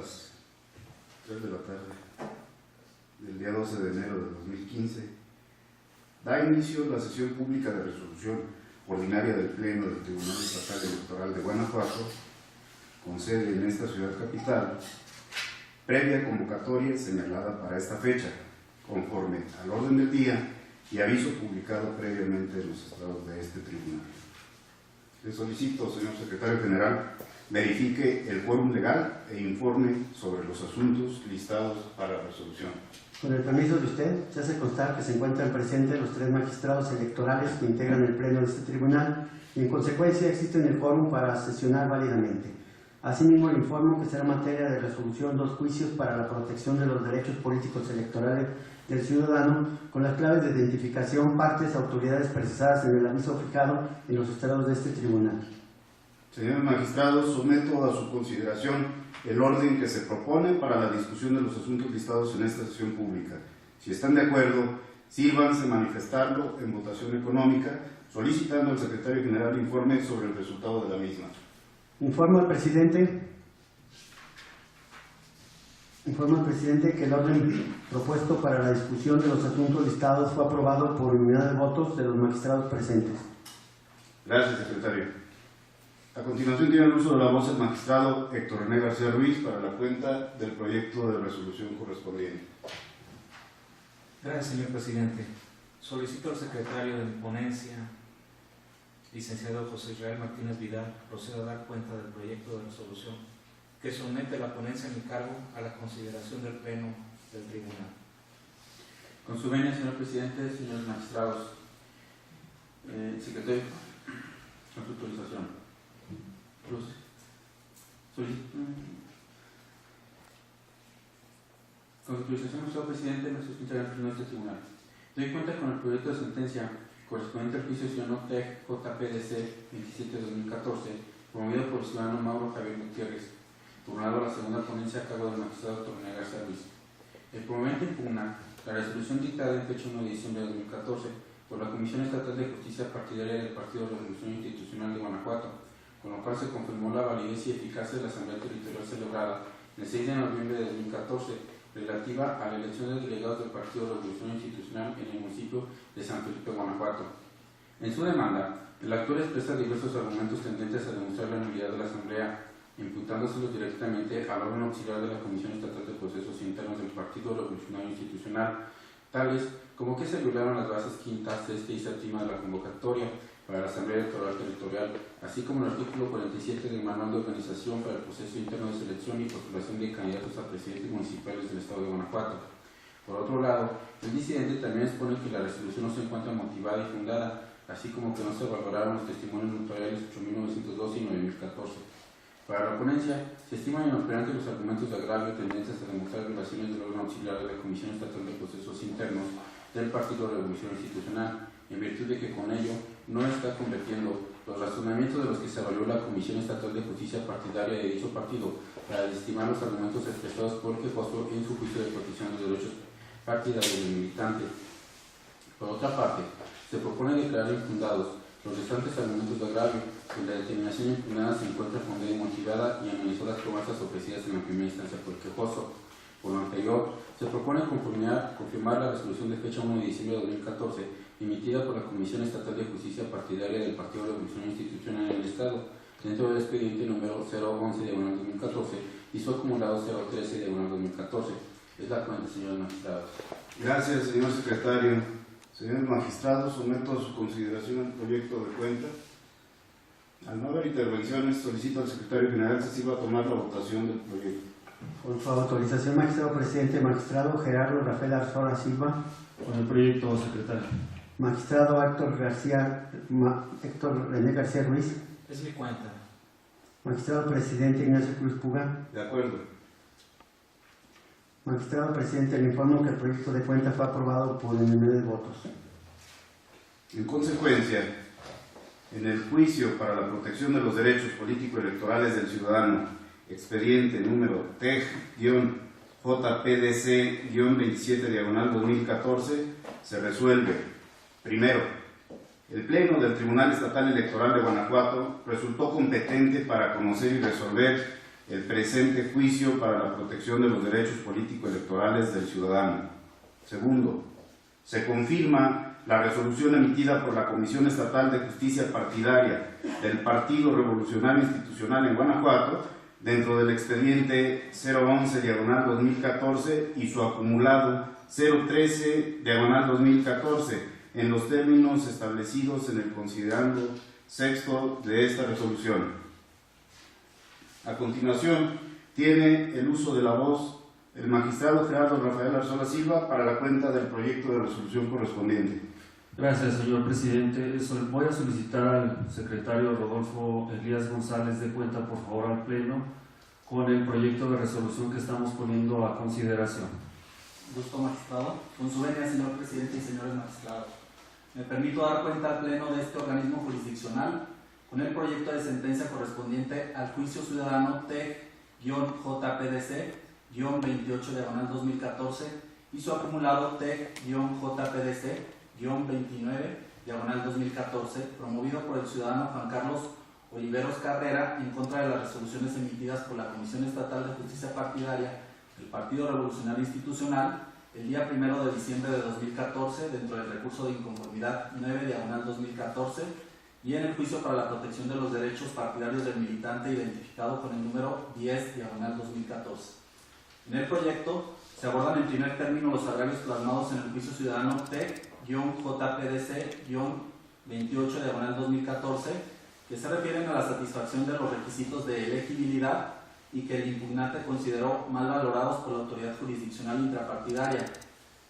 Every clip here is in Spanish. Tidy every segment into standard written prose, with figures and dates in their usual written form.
las 3 de la tarde del día 12 de enero de 2015, da inicio la sesión pública de resolución ordinaria del Pleno del Tribunal Estatal Electoral de Guanajuato, con sede en esta ciudad capital, previa convocatoria señalada para esta fecha, conforme al orden del día y aviso publicado previamente en los estados de este tribunal. Le solicito, señor Secretario General, verifique el quórum legal e informe sobre los asuntos listados para resolución. Con el permiso de usted, se hace constar que se encuentran presentes los 3 magistrados electorales que integran el pleno de este tribunal y en consecuencia existen el quórum para sesionar válidamente. Asimismo, le informo que será materia de resolución 2 juicios para la protección de los derechos políticos electorales del ciudadano con las claves de identificación, partes, autoridades precisadas en el aviso fijado en los estados de este tribunal. Señores magistrados, someto a su consideración el orden que se propone para la discusión de los asuntos listados en esta sesión pública. Si están de acuerdo, sírvanse manifestarlo en votación económica, solicitando al Secretario General informe sobre el resultado de la misma. Informo al presidente que el orden propuesto para la discusión de los asuntos listados fue aprobado por unanimidad de votos de los magistrados presentes. Gracias, secretario. A continuación tiene el uso de la voz el magistrado Héctor René García Ruiz para la cuenta del proyecto de resolución correspondiente. Gracias, señor presidente. Solicito al secretario de mi ponencia, licenciado José Israel Martínez Vidal, proceda a dar cuenta del proyecto de resolución que somete la ponencia en mi cargo a la consideración del Pleno del Tribunal. Con su venia, señor presidente, señores magistrados, secretario, con su autorización. Con su autorización, señor presidente, me suscribo al pleno de este tribunal. Doy cuenta con el proyecto de sentencia correspondiente al juicio ciudadano TEG JPDC 27-2014, promovido por el ciudadano Mauro Javier Gutiérrez, turnado a la segunda ponencia a cargo del magistrado Héctor René García Ruiz. El promovente impugna la resolución dictada en fecha 1 de diciembre de 2014 por la Comisión Estatal de Justicia Partidaria del Partido Revolución Institucional de Guanajuato, con lo cual se confirmó la validez y eficacia de la Asamblea Territorial celebrada el 6 de noviembre de 2014, relativa a la elección de delegados del Partido Revolución Institucional en el municipio de San Felipe, Guanajuato. En su demanda, el actor expresa diversos argumentos tendentes a demostrar la nulidad de la Asamblea, imputándoselos directamente al órgano auxiliar de la Comisión Estatal de Procesos Internos del Partido Revolucionario Institucional, tales como que se violaron las bases quintas, sexta y séptima de la convocatoria para la Asamblea Electoral Territorial, así como el artículo 47 del Manual de Organización para el Proceso Interno de Selección y Postulación de Candidatos a Presidentes Municipales del Estado de Guanajuato. Por otro lado, el disidente también expone que la resolución no se encuentra motivada y fundada, así como que no se valoraron los testimonios notariales 8.912 y 9.014. Para la ponencia, se estiman inoperantes los argumentos de agravio tendentes a demostrar violaciones del órgano auxiliar de la Comisión Estatal de Procesos Internos del Partido Revolución Institucional, en virtud de que con ello no está convirtiendo los razonamientos de los que se avalió la Comisión Estatal de Justicia Partidaria de dicho partido para desestimar los argumentos expresados por el quejoso en su juicio de protección de derechos partidarios del militante. Por otra parte, se propone declarar infundados los restantes argumentos de agravio, que la determinación impugnada se encuentra fundada y motivada y analizó las promesas ofrecidas en la primera instancia por el quejoso. Por lo anterior, se propone confirmar la resolución de fecha 1 de diciembre de 2014, emitida por la Comisión Estatal de Justicia Partidaria del Partido Revolución Institucional en el Estado, dentro del expediente número 011/2014 y su acumulado 013/2014. Es la cuenta, señores magistrados. Gracias, señor secretario. Señores magistrados, someto a su consideración el proyecto de cuenta. Al no haber intervenciones, solicito al secretario general que se iba a tomar la votación del proyecto. Con su autorización, magistrado presidente, magistrado Gerardo Rafael Arzola Silva. Con el proyecto, secretario. Magistrado Héctor René García Ruiz. Es mi cuenta. Magistrado presidente Ignacio Cruz Puga. De acuerdo. Magistrado presidente, le informo que el proyecto de cuenta fue aprobado por unanimidad de votos. En consecuencia, en el juicio para la protección de los derechos político-electorales del ciudadano, expediente número TEG-JPDC-27/2014, se resuelve: primero, el Pleno del Tribunal Estatal Electoral de Guanajuato resultó competente para conocer y resolver el presente juicio para la protección de los derechos político-electorales del ciudadano. Segundo, se confirma la resolución emitida por la Comisión Estatal de Justicia Partidaria del Partido Revolucionario Institucional en Guanajuato, dentro del expediente 011/2014 y su acumulado 013/2014, en los términos establecidos en el considerando sexto de esta resolución. A continuación, tiene el uso de la voz el magistrado Gerardo Rafael Arzola Silva para la cuenta del proyecto de resolución correspondiente. Gracias, señor presidente. Voy a solicitar al secretario Rodolfo Elías González de cuenta, por favor, al Pleno con el proyecto de resolución que estamos poniendo a consideración. Gusto, magistrado. Con su venia, señor presidente y señores magistrados. Me permito dar cuenta al Pleno de este organismo jurisdiccional con el proyecto de sentencia correspondiente al juicio ciudadano TEC-JPDC-28/2014 y su acumulado TEC-JPDC-29/2014, promovido por el ciudadano Juan Carlos Oliveros Carrera en contra de las resoluciones emitidas por la Comisión Estatal de Justicia Partidaria del Partido Revolucionario Institucional el día 1 de diciembre de 2014 dentro del recurso de inconformidad 9/2014 y en el juicio para la protección de los derechos partidarios del militante identificado con el número 10/2014. En el proyecto se abordan en primer término los agravios plasmados en el juicio ciudadano TEC-JPDC-28/2014, que se refieren a la satisfacción de los requisitos de elegibilidad y que el impugnante consideró mal valorados por la autoridad jurisdiccional intrapartidaria,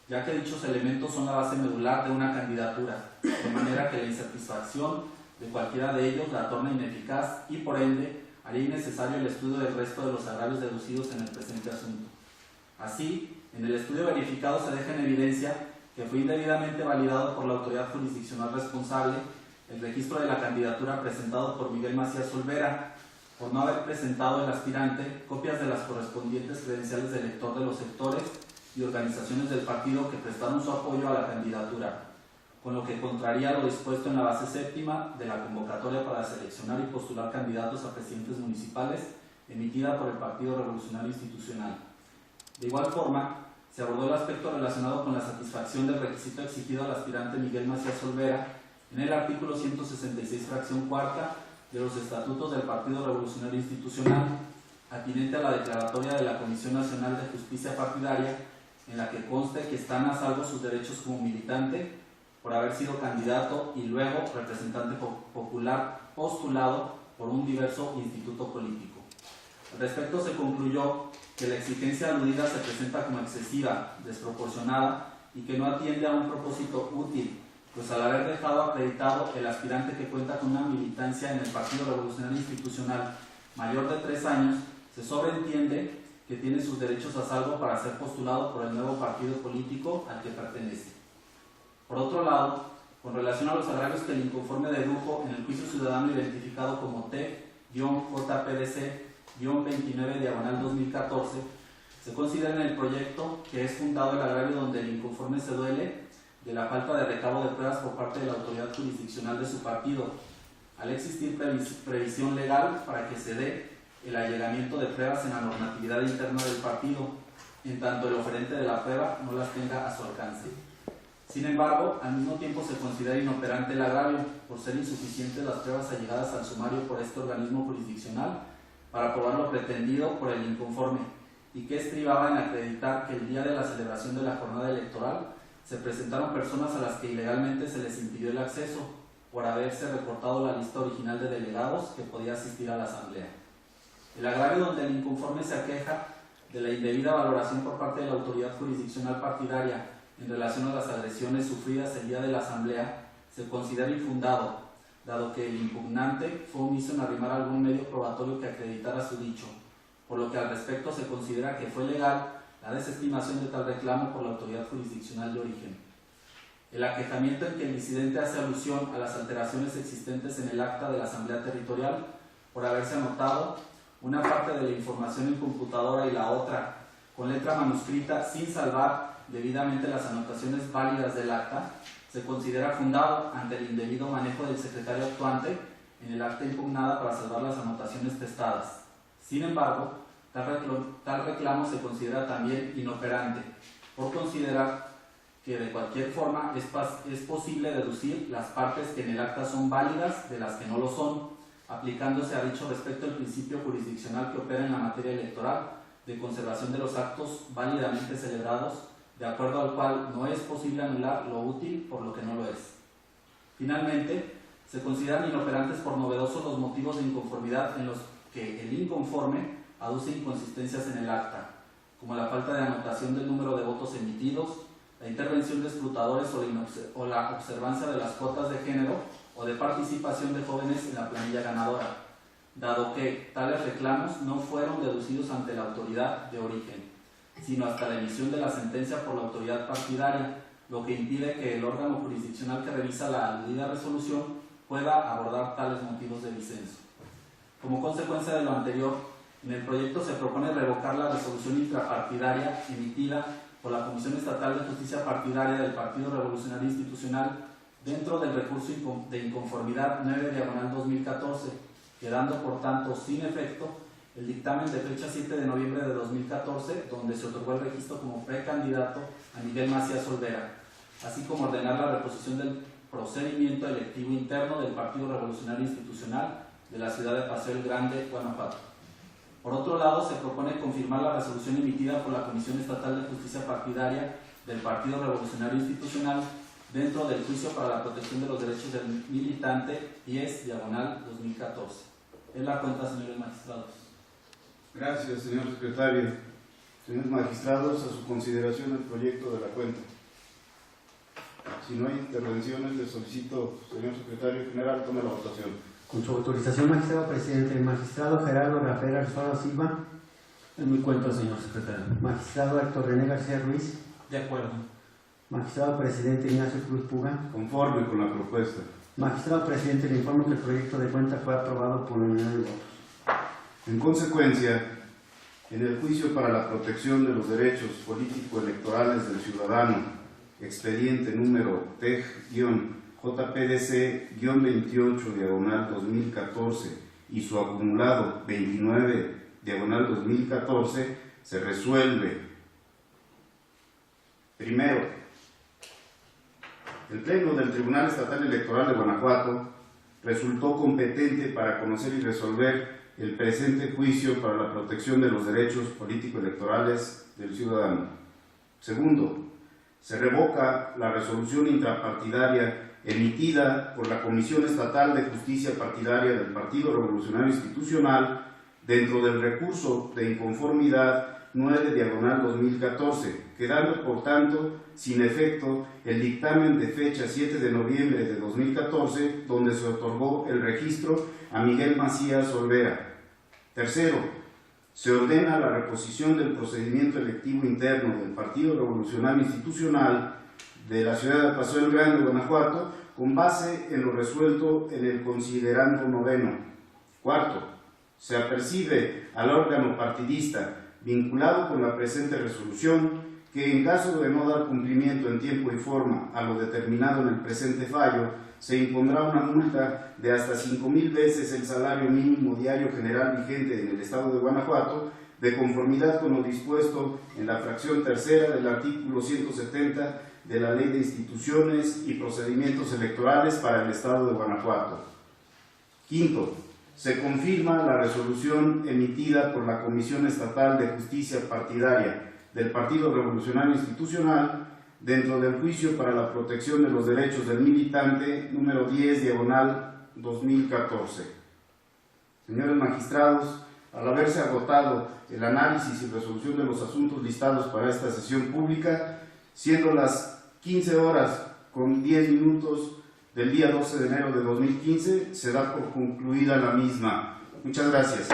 ya que dichos elementos son la base medular de una candidatura, de manera que la insatisfacción de cualquiera de ellos la torna ineficaz y por ende haría innecesario el estudio del resto de los agravios deducidos en el presente asunto. Así, en el estudio verificado se deja en evidencia que fue indebidamente validado por la autoridad jurisdiccional responsable el registro de la candidatura presentado por Miguel Macías Olvera, por no haber presentado el aspirante copias de las correspondientes credenciales de elector de los sectores y organizaciones del partido que prestaron su apoyo a la candidatura, con lo que contraría lo dispuesto en la base séptima de la convocatoria para seleccionar y postular candidatos a presidentes municipales emitida por el Partido Revolucionario Institucional. De igual forma, se abordó el aspecto relacionado con la satisfacción del requisito exigido al aspirante Miguel Macías Olvera en el artículo 166, fracción cuarta de los estatutos del Partido Revolucionario Institucional, atinente a la declaratoria de la Comisión Nacional de Justicia Partidaria, en la que conste que están a salvo sus derechos como militante por haber sido candidato y luego representante popular postulado por un diverso instituto político. Al respecto se concluyó que la exigencia aludida se presenta como excesiva, desproporcionada y que no atiende a un propósito útil, pues al haber dejado acreditado el aspirante que cuenta con una militancia en el Partido Revolucionario Institucional mayor de 3 años, se sobreentiende que tiene sus derechos a salvo para ser postulado por el nuevo partido político al que pertenece. Por otro lado, con relación a los agravios que el inconforme dedujo en el juicio ciudadano identificado como T-JPDC-29/2014, se considera en el proyecto que es fundado el agravio donde el inconforme se duele de la falta de recabo de pruebas por parte de la autoridad jurisdiccional de su partido, al existir previsión legal para que se dé el allegamiento de pruebas en la normatividad interna del partido, en tanto el oferente de la prueba no las tenga a su alcance. Sin embargo, al mismo tiempo se considera inoperante el agravio, por ser insuficientes las pruebas allegadas al sumario por este organismo jurisdiccional para probar lo pretendido por el inconforme, y que estribaba en acreditar que el día de la celebración de la jornada electoral se presentaron personas a las que ilegalmente se les impidió el acceso por haberse reportado la lista original de delegados que podía asistir a la asamblea. El agravio donde el inconforme se aqueja de la indebida valoración por parte de la autoridad jurisdiccional partidaria en relación a las agresiones sufridas el día de la asamblea se considera infundado, dado que el impugnante fue omiso en arrimar algún medio probatorio que acreditara su dicho, por lo que al respecto se considera que fue legal la desestimación de tal reclamo por la autoridad jurisdiccional de origen. El aquejamiento en que el disidente hace alusión a las alteraciones existentes en el acta de la Asamblea Territorial por haberse anotado una parte de la información en computadora y la otra con letra manuscrita sin salvar debidamente las anotaciones válidas del acta, se considera fundado ante el indebido manejo del secretario actuante en el acta impugnada para salvar las anotaciones testadas. Sin embargo, tal reclamo se considera también inoperante, por considerar que de cualquier forma es posible deducir las partes que en el acta son válidas de las que no lo son, aplicándose a dicho respecto el principio jurisdiccional que opera en la materia electoral de conservación de los actos válidamente celebrados, de acuerdo al cual no es posible anular lo útil por lo que no lo es. Finalmente, se consideran inoperantes por novedosos los motivos de inconformidad en los que el inconforme aduce inconsistencias en el acta, como la falta de anotación del número de votos emitidos, la intervención de escrutadores o la observancia de las cuotas de género o de participación de jóvenes en la planilla ganadora, dado que tales reclamos no fueron deducidos ante la autoridad de origen, sino hasta la emisión de la sentencia por la autoridad partidaria, lo que impide que el órgano jurisdiccional que revisa la aludida resolución pueda abordar tales motivos de disenso. Como consecuencia de lo anterior, en el proyecto se propone revocar la resolución intrapartidaria emitida por la Comisión Estatal de Justicia Partidaria del Partido Revolucionario Institucional dentro del recurso de inconformidad 9/2014, quedando por tanto sin efecto el dictamen de fecha 7 de noviembre de 2014, donde se otorgó el registro como precandidato a Miguel Macías Olvera, así como ordenar la reposición del procedimiento electivo interno del Partido Revolucionario Institucional de la ciudad de Paseo el Grande, Guanajuato. Por otro lado, se propone confirmar la resolución emitida por la Comisión Estatal de Justicia Partidaria del Partido Revolucionario Institucional dentro del juicio para la protección de los derechos del militante 10/2014. Es la cuenta, señores magistrados. Gracias, señor secretario. Señores magistrados, a su consideración el proyecto de la cuenta. Si no hay intervenciones, le solicito, señor secretario general, tome la votación. Con su autorización, magistrado presidente, magistrado Gerardo Rafael Alfaro Silva, En mi cuenta, señor secretario. magistrado Héctor René García Ruiz, De acuerdo. magistrado presidente Ignacio Cruz Puga, Conforme con la propuesta. magistrado presidente, le informo que el proyecto de cuenta fue aprobado por unanimidad de votos. En consecuencia, en el juicio para la protección de los derechos político-electorales del ciudadano, expediente número TEG-JPDC-28/2014 y su acumulado 29/2014, se resuelve. Primero, el Pleno del Tribunal Estatal Electoral de Guanajuato resultó competente para conocer y resolver el presente juicio para la protección de los derechos político-electorales del ciudadano. Segundo, se revoca la resolución intrapartidaria emitida por la Comisión Estatal de Justicia Partidaria del Partido Revolucionario Institucional dentro del recurso de inconformidad 9/2014, quedando por tanto sin efecto el dictamen de fecha 7 de noviembre de 2014, donde se otorgó el registro a Miguel Macías Olvera. Tercero, se ordena la reposición del procedimiento electivo interno del Partido Revolucionario Institucional de la ciudad de Paseo el Grande, Guanajuato, con base en lo resuelto en el considerando noveno. Cuarto, se apercibe al órgano partidista vinculado con la presente resolución que en caso de no dar cumplimiento en tiempo y forma a lo determinado en el presente fallo, se impondrá una multa de hasta 5,000 veces el salario mínimo diario general vigente en el estado de Guanajuato, de conformidad con lo dispuesto en la fracción tercera del artículo 170 de la Ley de Instituciones y Procedimientos Electorales para el estado de Guanajuato. Quinto, se confirma la resolución emitida por la Comisión Estatal de Justicia Partidaria del Partido Revolucionario Institucional dentro del juicio para la protección de los derechos del militante número 10/2014. Señores magistrados, al haberse agotado el análisis y resolución de los asuntos listados para esta sesión pública, siendo las 15 horas con 10 minutos del día 12 de enero de 2015, se da por concluida la misma. Muchas gracias.